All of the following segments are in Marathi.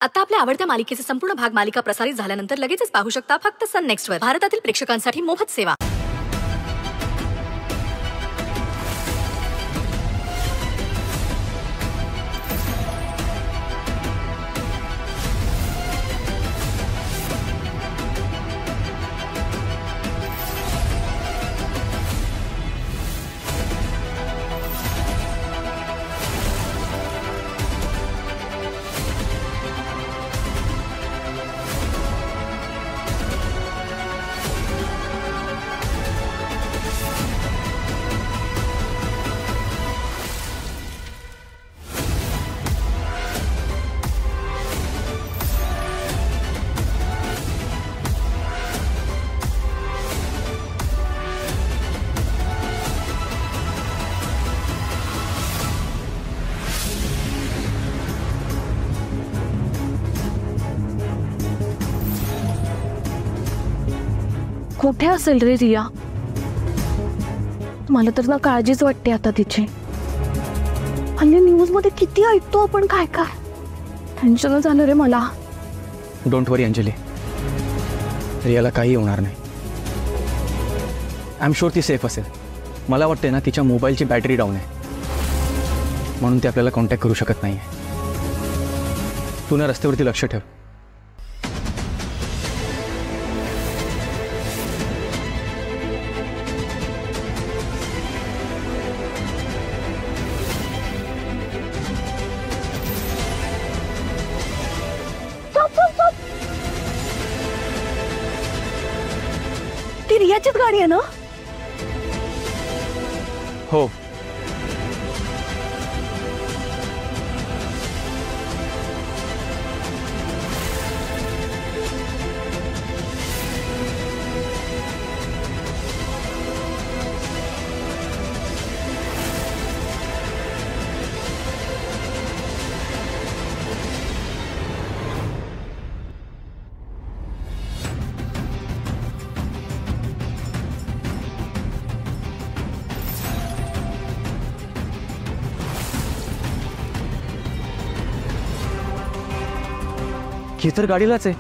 आता आपल्या आवडत्या मालिकेचे संपूर्ण भाग मालिका प्रसारित झाल्यानंतर लगेचच पाहू शकता फक्त सन नेक्स्टवर. भारतातील प्रेक्षकांसाठी मोफत सेवा. कुठे असेल रे रिया? मला तर ना काळजीच वाटते आता तिची. हल्ली न्यूज मध्ये किती ऐकतो आपण काय काय. टेन्शन झालं रे मला. डोंट वरी अंजली, रियाला काही होणार नाही. आय एम शुअर ती सेफ असेल. मला वाटते ना तिच्या मोबाईलची बॅटरी डाऊन आहे म्हणून ती आपल्याला कॉन्टॅक्ट करू शकत नाही आहे. तू ना रस्त्यावरती लक्ष ठेव. ती रियाचीच गाडी आहे ना? हो. ही तर गाडीलाच आहे.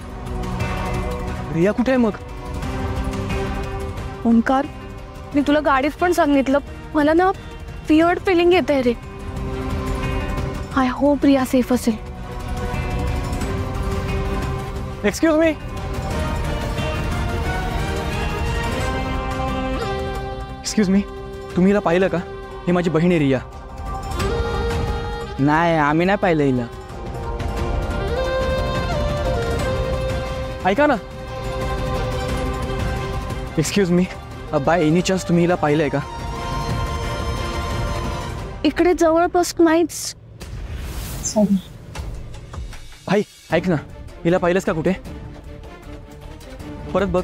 रिया कुठे आहे मग? ओंकार, मी तुला गाडीत पण सांगितलं, मला ना फिअर्ड फिलिंग येते रे. आय होप रिया सेफ असेल. Excuse me. एक्सक्यूज मी, तुम्ही हिला पाहिलं का? ही माझी बहीण आहे रिया. नाही, आम्ही नाही पाहिलं हिला. ऐका ना. Excuse me, by any chance तुम्ही हिला पाहिलंय का? इकडे जवळपास नाहीच. भाई ऐक ना, हिला पाहिलंस का कुठे? परत बघ.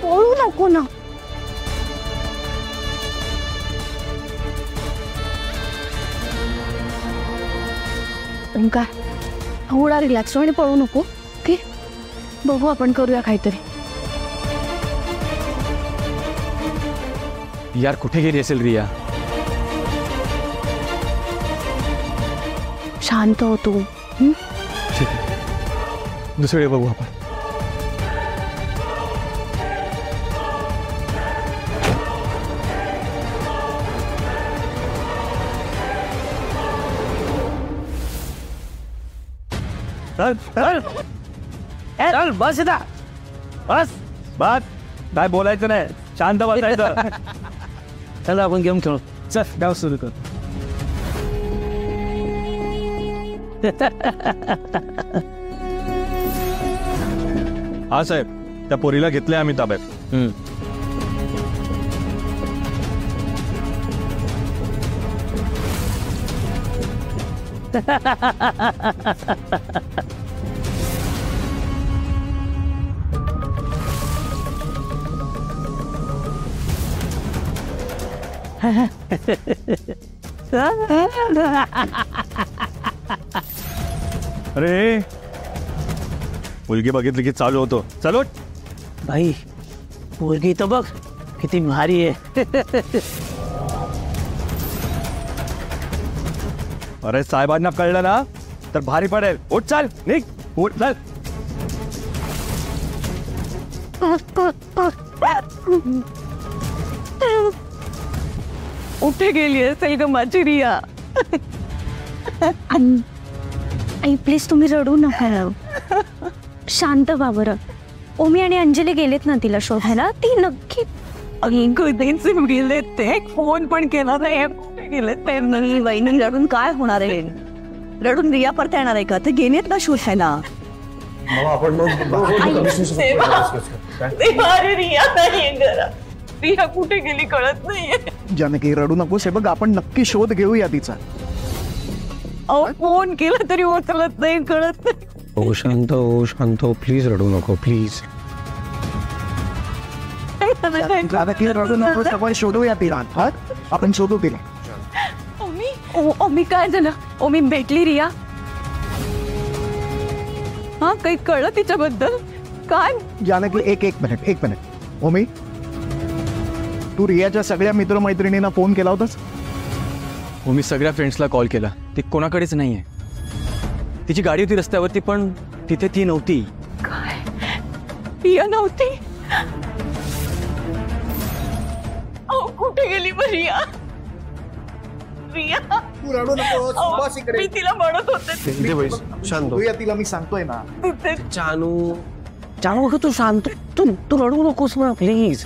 पळू नको ना. ओंकार, थोडा रिलॅक्स आणि पळू नको. ओके, बघू आपण करूया काहीतरी. यार कुठे गेली असेल रिया? शांत हो तू. ठीक आहे, दुसरीकडे बघू आपण. चल चल चल, बस इथं बस. बात काय बोलायचं नाही, शांत बसायचं. चला आपण गेम खेळू. चल गाव सुरू कर. हा साहेब, त्या पोरीला घेतलंय आम्ही ताब्यात. अरे मुलगी बघितली की चालू होतो. चलो भाई, पोरगी तर बघ किती भारी आहे. अरे साहेबांना कळलं ना तर भारी पडेल. उठ चाल, निघ, उठ चाल. कुठे गेली असेल ग माझी रिया? आई प्लीज तुम्ही रडू नका. शांत व्हा बरं. ओमी आणि अंजली गेलेत ना तिला शोधायला. ती नक्की कधीच गेले ते. फोन पण केला नाही. कुठे गेले ते? वहिनी रडून काय होणार आहे? रडून रिया परत येणार आहे का? ते गेलेत ना शोधायला. रिया कुठे गेली कळत नाहीये. जानकी रडू नकोस. हे बघ आपण नक्की शोध घेऊया तिचा. फोन केला तरी उचलत नाही, कळत नाही. ओ शांत हो, प्लीज रडू नको प्लीज. जानकी रडू नकोस. आपण शोधूया तिला. हा आपण शोधू तिला. ओमी काय झालं? ओमी भेटली रिया? हा काही कळलं तिच्याबद्दल? काय? जानकी एक मिनिट. ओमी, तू रियाच्या सगळ्या मित्रमैत्रिणींना फोन केला होतास? हो, मी सगळ्या फ्रेंड्सला कॉल केला. ती कोणाकडेच नाही आहे. तिची गाडी होती रस्त्यावरती पण तिथे ती नव्हती. काय? रिया नव्हती? कुठे गेली मग रिया? तू रडू नकोस. बस इकडे. मी तिला म्हणत होते शोधूया तिला. मी सांगतोय ना. चानू तू शांत. तू रडू नकोस ना प्लीज.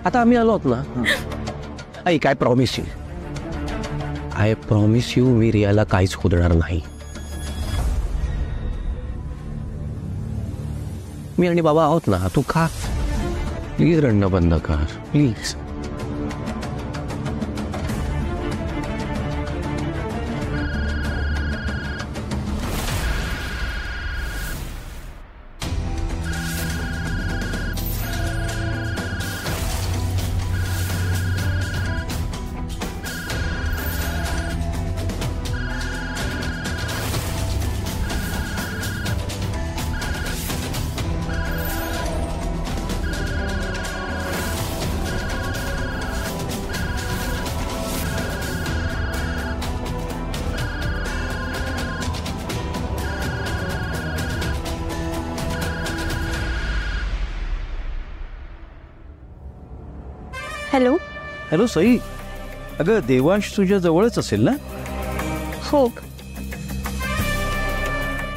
आता आम्ही आलो आहोत ना. ऐक, आय प्रॉमिस यू मी रियाला काहीच होणार नाही. मी आणि बाबा आहोत ना. तू खा प्लीज. रडणं बंद कर प्लीज. हॅलो. हॅलो सई. अगं देवांश तुझ्या जवळच असेल ना? हो.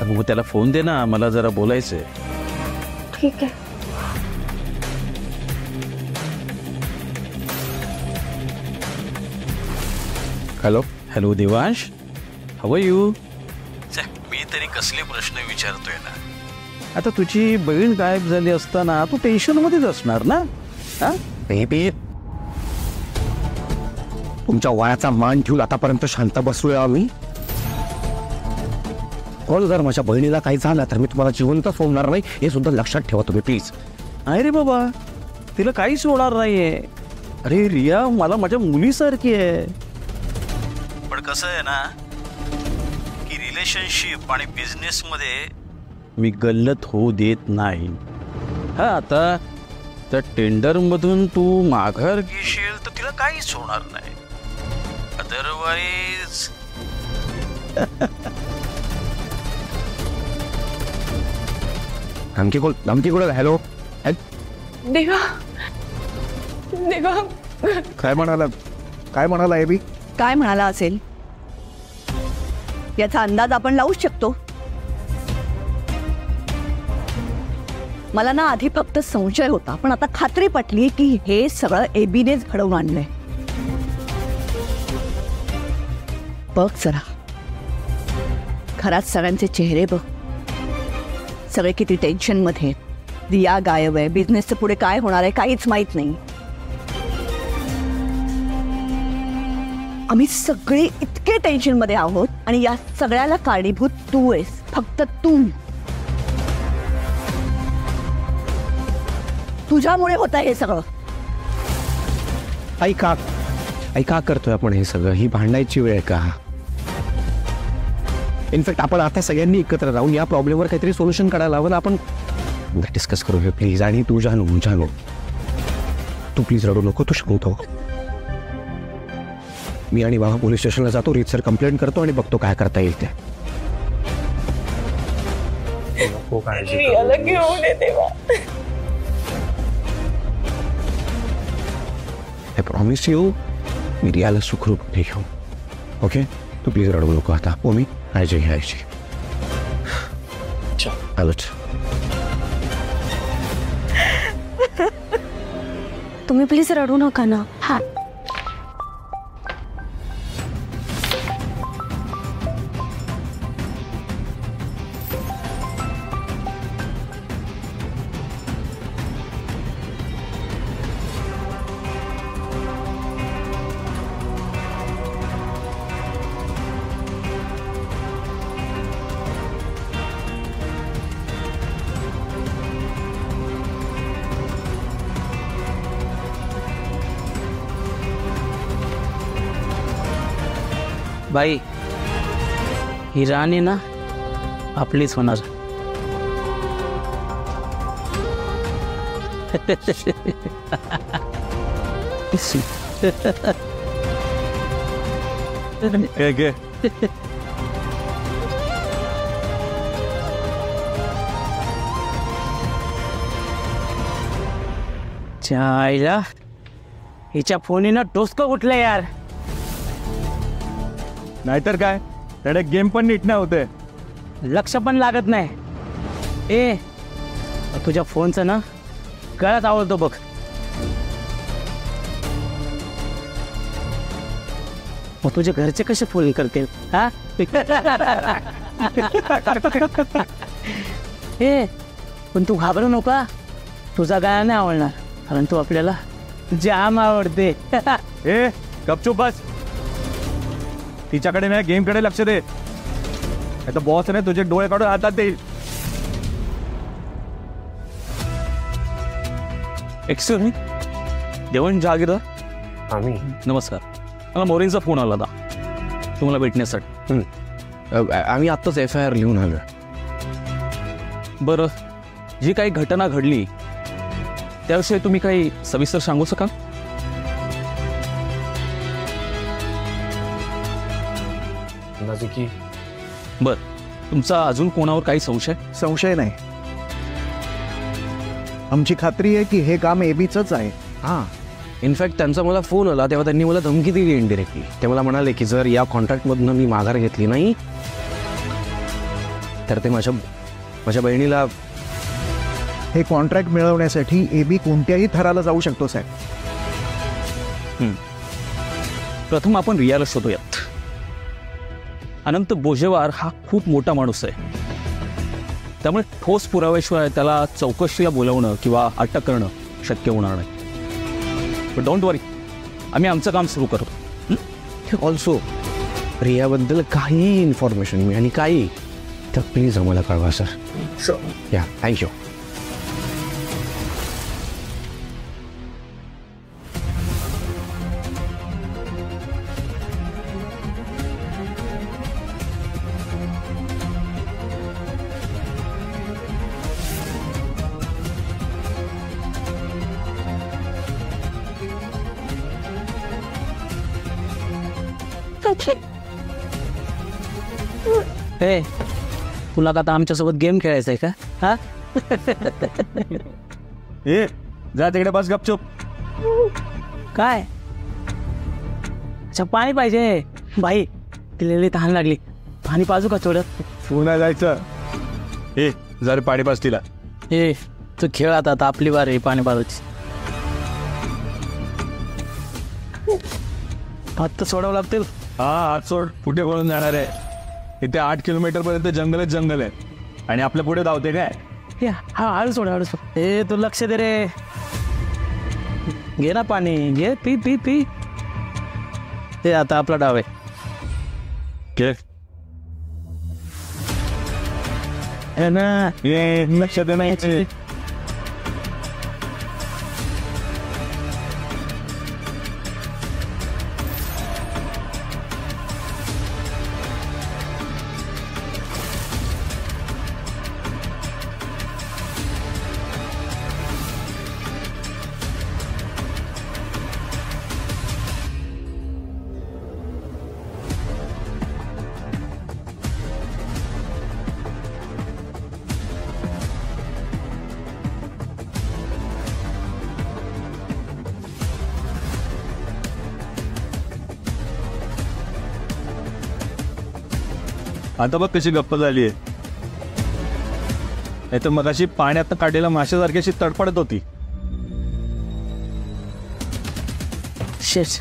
मग त्याला फोन दे ना, मला जरा बोलायचंय. ठीक आहे. Hello Devansh, how are you? मी तरी कसले प्रश्न विचारतोय ना. आता तुझी बहीण गायब झाली असताना तू टेन्शन मध्येच असणार ना. बेबी, तुमच्या वयाचा मान ठेवून आतापर्यंत शांत बसलोय आम्ही. जर माझ्या बहिणीला काही झालं तर मी तुम्हाला जिवंत सोडणार नाही, हे सुद्धा लक्षात ठेवा तुम्ही प्लीज. नाही रे बाबा, तिला काहीच होणार नाहीये. अरे रिया मला माझ्या मुलीसारखी आहे. पण कसं आहे ना की रिलेशनशिप आणि बिझनेस मध्ये मी गल्लत होऊ देत नाही. हा, आता त्या टेंडर मधून तू माघार घेशील तर तिला काहीच होणार नाही. अदरवाईज धमकी कोण? हॅलो. देवा काय म्हणाला एबी? काय म्हणाला असेल याचा अंदाज आपण लावूच शकतो. मला ना आधी फक्त संशय होता, पण आता खात्री पटली की हे सगळं एबीनेच घडवून आणलंय. बघ जरा घरात सगळ्यांचे चेहरे बघ. सगळे किती टेन्शन मध्ये. रिया गायब आहे. बिझनेसचं पुढे काय होणार आहे काहीच माहित नाही. आम्ही सगळे इतके टेन्शन मध्ये आहोत आणि या सगळ्याला कारणीभूत तू आहेस. फक्त तू. तुझ्यामुळे होत आहे हे सगळं. आई का करतोय आपण हे सगळं? ही भांडायची वेळ का? इनफॅक्ट आपण आता सगळ्यांनी एकत्र राहून या प्रॉब्लेमवर काहीतरी सोल्युशन काढायला हवं. आपण डिस्कस करूया प्लीज. आणि तू जानू तू प्लीज रडू नको, तू शांत. मी आणि बाबा पोलीस स्टेशनला जातो, रीतसर कंप्लेंट करतो आणि बघतो काय करता येईल ते. आय प्रॉमिस यू मी रियाला सुखरूप घेऊ. ओके तू प्लीज रडू नको आता. मी काळजी घ्यायची. आलोच. तुम्ही प्लीज रडू नका ना. हा बाई ही राणी ना आपलीच होणार. घे चायला हिच्या फोनीनं डोसकं उठलं यार. नाहीतर काय, त्याने गेम पण नीट नाही होते. लक्ष पण लागत नाही. ए तुझ्या फोनचं ना गळ्यात आवडतो बघ. मग तुझे घरचे कसे फोन करतील हा? ए पण तू घाबरू नका, तुझा गाया नाही आवडणार कारण तू आपल्याला जाम आवडते. ए गपचूप बस. तिच्याकडे नाही गेमकडे लक्ष दे. आता बॉस ने तुझे डोळे काढून हातात देईल. Excuse me, Devan Jahagirdar. आम्ही नमस्कार, मला मोरींचा फोन आला होता तुम्हाला भेटण्यासाठी. आम्ही आत्ताच FIR लिहून आलो. बरं, जी काही घटना घडली त्याविषयी तुम्ही काही सविस्तर सांगू शकाल? बर, तुमचा अजून कोणावर काही संशय नाही. आमची खात्री आहे की हे काम एबीचंच आहे. हां, इनफॅक्ट त्यांचा मला फोन आला तेव्हा त्यांनी मला धमकी दिली इनडिरेक्टली. ते मला म्हणाले की जर या कॉन्ट्रॅक्टमधनं मी माघार घेतली नाही तर ते माझ्या बहिणीला. हे कॉन्ट्रॅक्ट मिळवण्यासाठी एबी कोणत्याही थराला जाऊ शकतो साहेब. प्रथम आपण रियाला शोधूयात. अनंत बोजेवार हा खूप मोठा माणूस आहे, त्यामुळे ठोस पुराव्याशिवाय त्याला चौकशीला बोलवणं किंवा अटक करणं शक्य होणार नाही. पण डोंट वरी, आम्ही आमचं काम सुरू करतो. ऑल्सो रियाबद्दल काही इन्फॉर्मेशन मिळाली काही तर प्लीज आम्हाला कळवा सर. या थँक्यू. हे तुला का आता आमच्यासोबत गेम खेळायचा आहे का? हा ए जा तिकडे बस गपचूप. काय? अच्छा पाणी पाहिजे बाई, तिला तहान लागली. पाणी पाजू का थोडं? पुन्हा जायचं. ए जरा पाणी पास तिला. ए तू खेळ आता आपली बार आहे पाणी पाजायची. हात तर सोडावं लागतील. हा हात सोड. कुठे वळून जाणार आहे? इथे 8 किलोमीटर पर्यंत जंगल आहे आणि आपल्या पुढे धावते काय? हा हळू सोड हळू सोड. ए तू लक्ष दे रे. घे ना पाणी, घे पी पी पी. ते आता आपला डाव आहे. ना लक्ष दे नाही. आता बघ कशी गप्प झाली आहे. नाही तर मगाशी पाण्यात काढलेल्या माशासारखी अशी तडफडत होती. शेष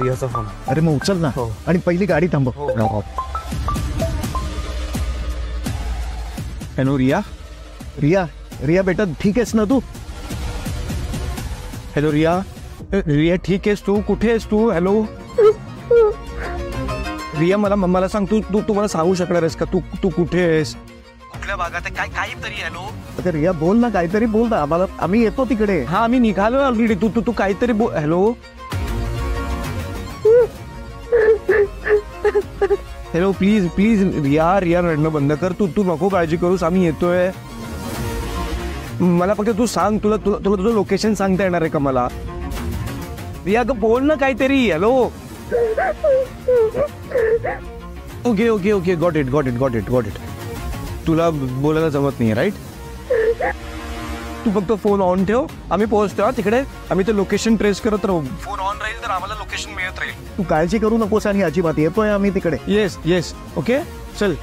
रियाचा फोन. अरे मग उचल ना. आणि पहिली गाडी थांबव. हॅलो रिया. रिया रिया बेटा ठीक आहेस ना तू? हॅलो रिया. रिया ठीक आहेस तू? कुठे आहेस तू? हॅलो रिया, मला सांग, तू मला सांगू शकणार आहेस का तू कुठे आहेस, कुठल्या भागात आहे, काहीतरी. हॅलो अरे रिया बोल ना, काहीतरी बोल ना आम्हाला, आम्ही येतो तिकडे. हा आम्ही निघालो ऑलरेडी. तू काहीतरी बोल. हॅलो हॅलो प्लीज रिया रडणं बंद कर. तू नको काळजी करूस, आम्ही येतोय. मला फक्त तू सांग, तुला तुझं लोकेशन सांगता येणार आहे का मला? रिया ग बोल ना काहीतरी. Hello okay got it. तुला बोलायला जमत नाही राईट? तू फक्त फोन ऑन ठेव, आम्ही पोहोचतो तिकडे. आम्ही ते लोकेशन ट्रेस करत राहू. फोन ऑन राहील तर आम्हाला लोकेशन मिळत राहील. तू काळजी करू नकोस आणि अजिबात येतोय आम्ही तिकडे. Yes okay. चल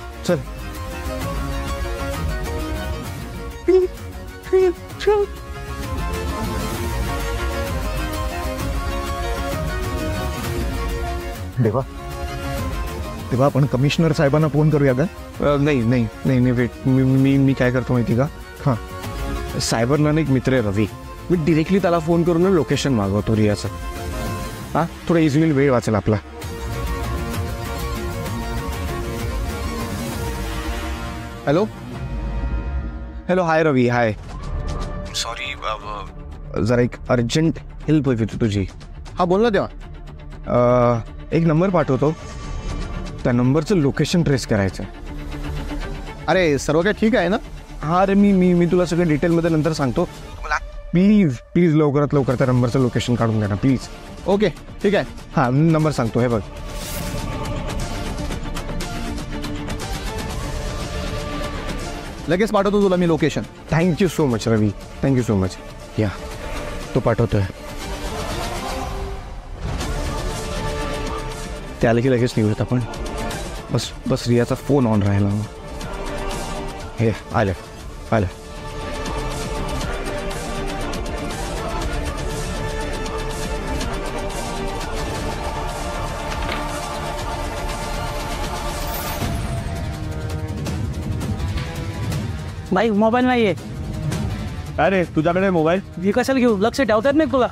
तेव्हा आपण कमिशनर साहेबांना फोन करूया का? नाही वेट. मी काय करतो माहिती का? हां सायबरला एक मित्र आहे रवी, मी डिरेक्टली त्याला फोन करून लोकेशन मागवतो रियाचं. हां थोडा इझिली वेळ वाचेल आपला. हॅलो हाय रवी. हाय सॉरी जरा एक अर्जंट हेल्प हवी होती तुझी. हां बोल ना तेव्हा. एक नंबर पाठवतो, त्या नंबरचं लोकेशन ट्रेस करायचं. अरे सर्व काय ठीक आहे ना? हां अरे मी तुला सगळं डिटेलमध्ये नंतर सांगतो. प्लीज लवकरात लवकर त्या नंबरचं लोकेशन काढून द्या ना प्लीज. ओके ठीक आहे. हां नंबर सांगतो, हे बघ. लगेच पाठवतो तुला मी लोकेशन. थँक्यू सो मच रवी, थँक्यू सो मच. या तो पाठवतोय. ते आलं की लगेच निघूयात आपण. बस रियाचा फोन ऑन राहिला. हे आलं. बाई मोबाईल नाहीये. अरे तुझ्याकडे मोबाईल? मी कशाला घेऊ, लक्ष ठेवतात नाही तुला.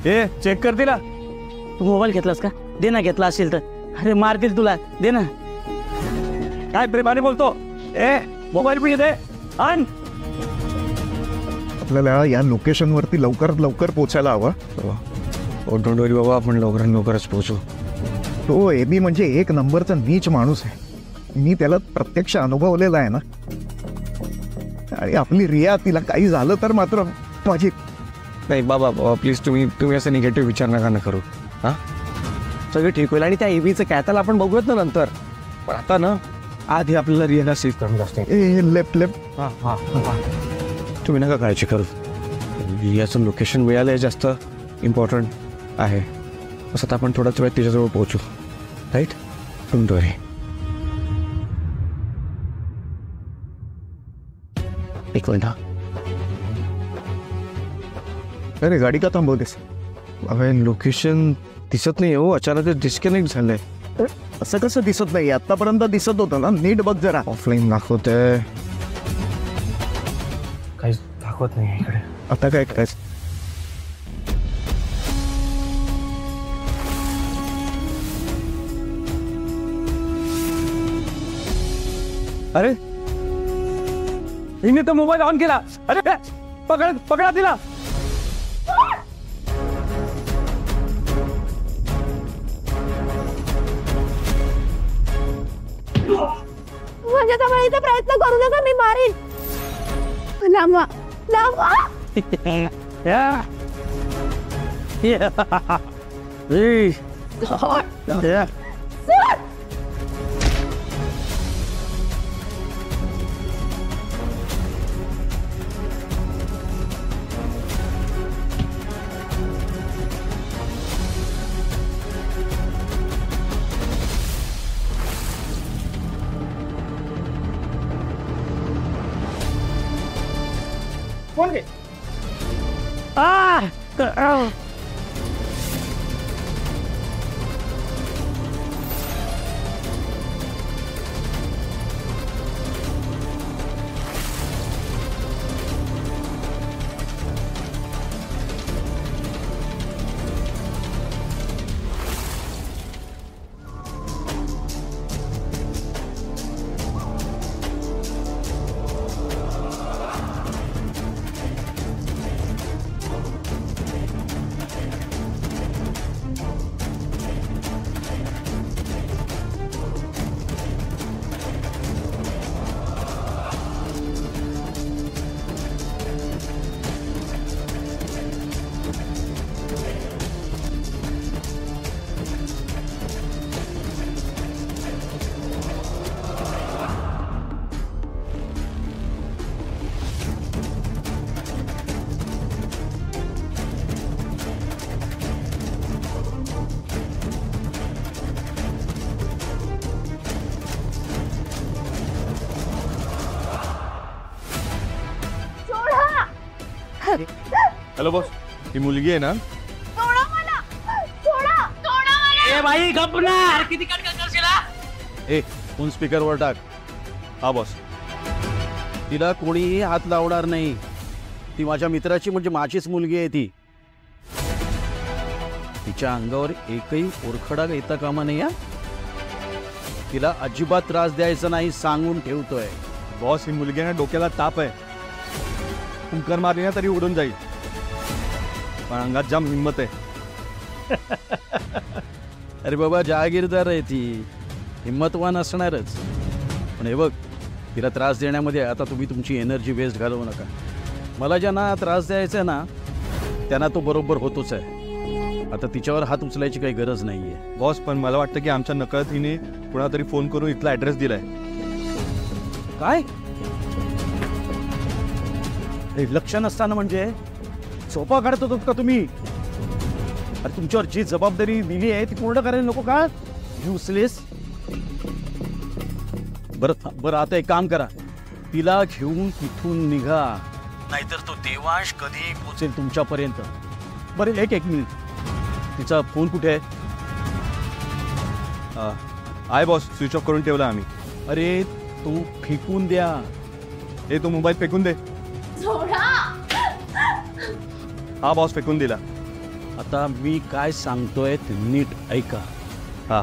ए चेक कर तिला. तू मोबाईल घेतलास का? दे ना, घेतला असेल तर. अरे मारतील तुला, दे ना. काय प्रेमाने बोलतो? ए मोबाईल पण दे. आण. आपल्याला या लोकेशनवरती लवकरात लवकर पोचायला हवं. डोंट वरी बाबा, आपण लवकरच पोहोचू. तो एबी म्हणजे एक नंबरचा नीच माणूस आहे. मी त्याला प्रत्यक्ष अनुभवलेला आहे ना. आणि आपली रिया, तिला काही झालं तर मात्र माझी. नाही बाबा प्लीज, तुम्ही असं निगेटिव्ह विचार नका करू. हां सगळं ठीक होईल. आणि त्या एबीचं काय त्याला आपण बघूयात ना नंतर. पण आता ना आधी आपल्याला रियाला सेफ करून असते. लेफ्ट. हां तुम्ही नका काळजी करू. रियाचं लोकेशन मिळालं जास्त इम्पॉर्टंट आहे. असं आता आपण थोड्याच वेळात तिच्याजवळ पोहोचू. राईट? डोंट वरी. एक मिनिट. अरे गाडी का थांबवतेस? अरे लोकेशन दिसत नाही हो, अचानक डिस्कनेक्ट झालंय. असं कसं दिसत नाही? आतापर्यंत दिसत होतं ना. नीट बघ जरा. ऑफलाईन दाखवतंय, काहीच दाखवत नाही इकडे. आता काय करायचं? अरे हिने तर मोबाईल ऑन केला. अरे पकडा तिला. माझ्या जवळचा प्रयत्न करू नका, मी मारीन. लांबवा. हॅलो बॉस, ही मुलगी आहे ना? ए फोन स्पीकरवर टाक. हा बॉस. तिला कोणीही हात लावणार नाही. ती माझ्या मित्राची म्हणजे माझीच मुलगी आहे ती. तिच्या अंगावर एकही ओरखडा येता कामा नाही. हा तिला अजिबात त्रास द्यायचा नाही सांगून ठेवतोय. बॉस, ही मुलगी ना डोक्याला ताप आहे. कुंकर मारली ना तरी उडून जाईल, पण अंगात जाम हिंमत आहे. अरे बाबा, जहागीरदार आहे ती, हिंमतवान असणारच. पण हे बघ, तिला त्रास देण्यामध्ये आता तुम्ही तुमची एनर्जी वेस्ट घालवू नका. मला ज्यांना त्रास द्यायचा आहे ना त्यांना तो बरोबर होतोच आहे. आता तिच्यावर हात उचलायची काही गरज नाही आहे. बॉस, पण मला वाटतं की आमच्या नकळत हिने कुणा तरी फोन करून इथला ॲड्रेस दिलाय. काय लक्ष नसताना म्हणजे सोपा काढत होतो का तुम्ही? अरे तुमच्यावर जी जबाबदारी दिली आहे ती पूर्ण करायला नको का? युसलेस. बरं आता एक काम करा, तिला घेऊन तिथून निघा, नाहीतर तो देवांश कधी पोचेल तुमच्यापर्यंत. बरं एक मिनिट, तिचा फोन कुठे आहे? आहे बॉस, स्विच ऑफ करून ठेवला आम्ही. अरे तो फेकून द्या. हे तो मोबाईल फेकून दे. हा बॉस, फेकून दिला. आता मी काय सांगतोय ते नीट ऐका. हा